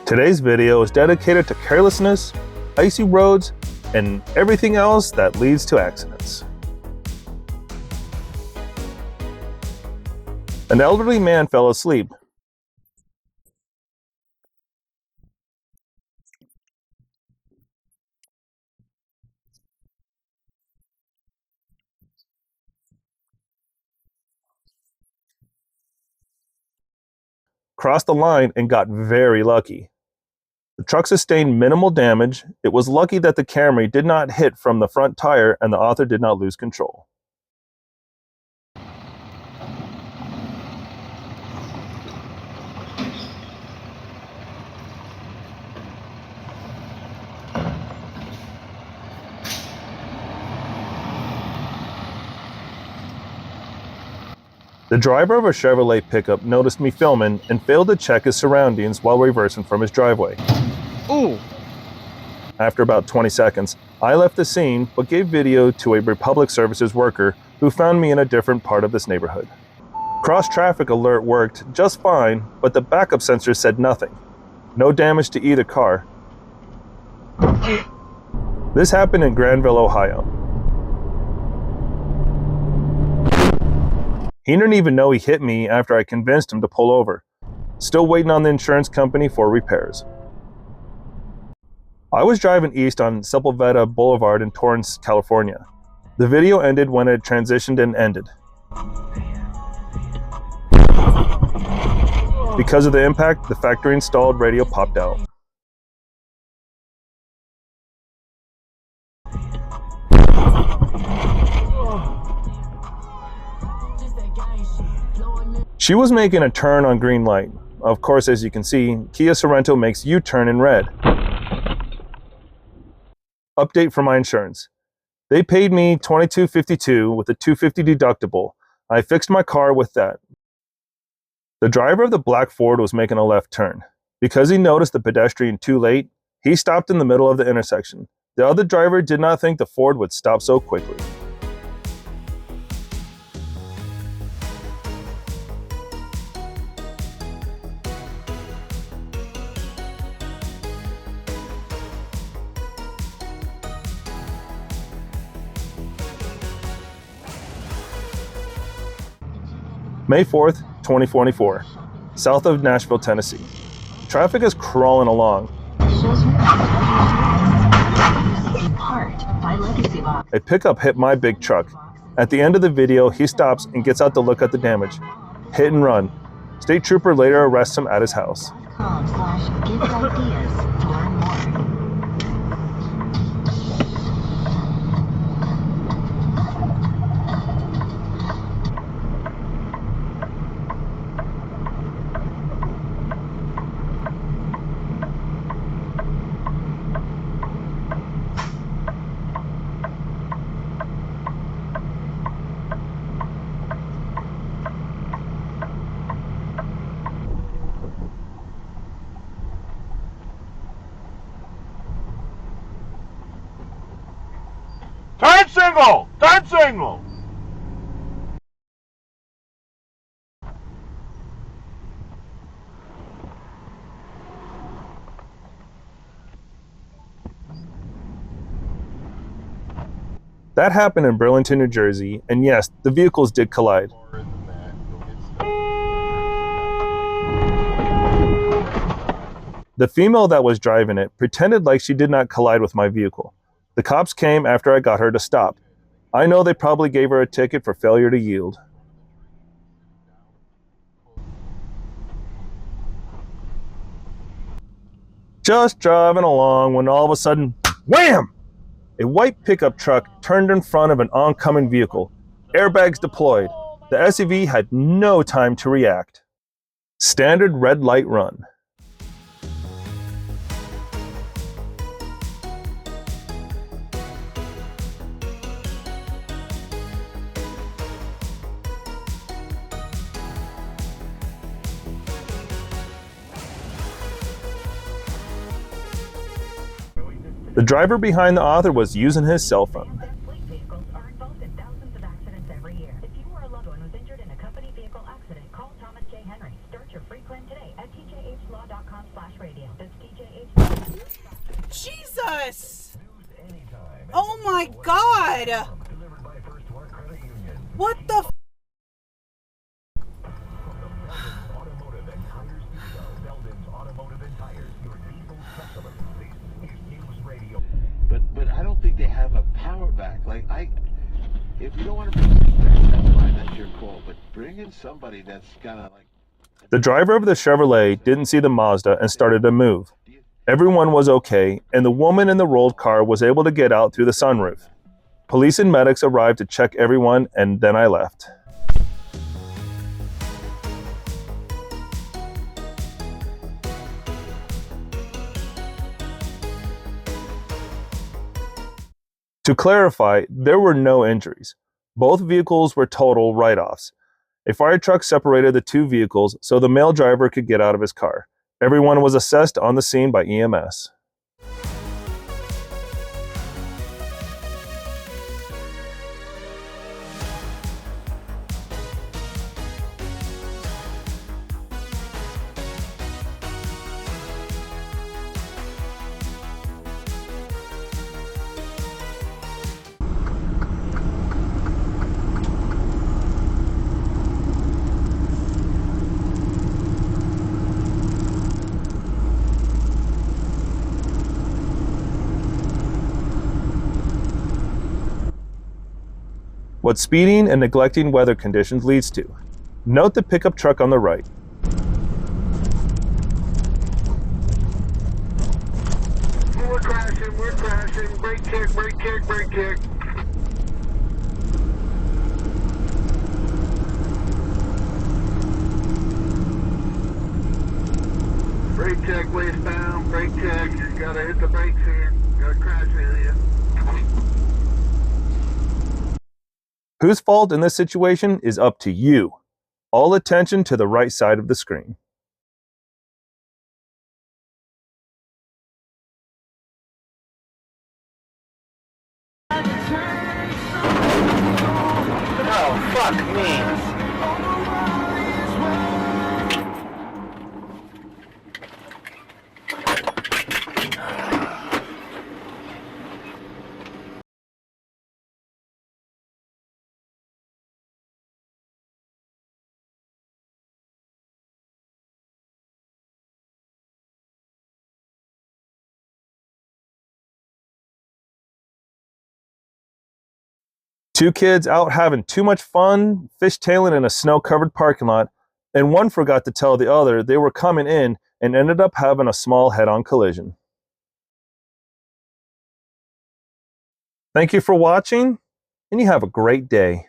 Today's video is dedicated to carelessness, icy roads, and everything else that leads to accidents. An elderly man fell asleep. Crossed the line and got very lucky. The truck sustained minimal damage. It was lucky that the Camry did not hit from the front tire and the author did not lose control. The driver of a Chevrolet pickup noticed me filming and failed to check his surroundings while reversing from his driveway. Ooh! After about 20 seconds, I left the scene but gave video to a Republic Services worker who found me in a different part of this neighborhood. Cross-traffic alert worked just fine, but the backup sensor said nothing. No damage to either car. This happened in Granville, Ohio. He didn't even know he hit me after I convinced him to pull over. Still waiting on the insurance company for repairs. I was driving east on Sepulveda Boulevard in Torrance, California. The video ended when it transitioned and ended. Because of the impact, the factory installed radio popped out. She was making a turn on green light. Of course, as you can see, Kia Sorento makes U-turn in red. Update for my insurance. They paid me $22.52 with a $250 deductible. I fixed my car with that. The driver of the black Ford was making a left turn. Because he noticed the pedestrian too late, he stopped in the middle of the intersection. The other driver did not think the Ford would stop so quickly. May 4th, 2024, south of Nashville, Tennessee. Traffic is crawling along. A pickup hit my big truck. At the end of the video, he stops and gets out to look at the damage. Hit and run. State trooper later arrests him at his house. Turn signal! Turn signal! That happened in Burlington, New Jersey, and yes, the vehicles did collide. The female that was driving it pretended like she did not collide with my vehicle. The cops came after I got her to stop. I know they probably gave her a ticket for failure to yield. Just driving along when all of a sudden, wham! A white pickup truck turned in front of an oncoming vehicle. Airbags deployed. The SUV had no time to react. Standard red light run. The driver behind the author was using his cell phone. Vehicles are involved in thousands of accidents every year. If you or a loved one was injured in a company vehicle accident, call Thomas J. Henry. Start your free claim today at tjhlaw.com/radio. This DJH. Jesus! Oh my God! What the f? But I don't think they have a power back. Like, if you don't want to bring it back, that's fine, that's your call. But bring in somebody that's kind of like. The driver of the Chevrolet didn't see the Mazda and started to move. Everyone was okay, and the woman in the rolled car was able to get out through the sunroof. Police and medics arrived to check everyone, and then I left. To clarify, there were no injuries. Both vehicles were total write-offs. A fire truck separated the two vehicles so the male driver could get out of his car. Everyone was assessed on the scene by EMS. What speeding and neglecting weather conditions leads to. Note the pickup truck on the right. We're crashing, brake check. Brake check, westbound, brake check. You gotta hit the brakes here. Got a crash area. Whose fault in this situation is up to you. All attention to the right side of the screen. Oh, fuck me. Two kids out having too much fun, fishtailing in a snow-covered parking lot, and one forgot to tell the other they were coming in and ended up having a small head-on collision. Thank you for watching, and you have a great day.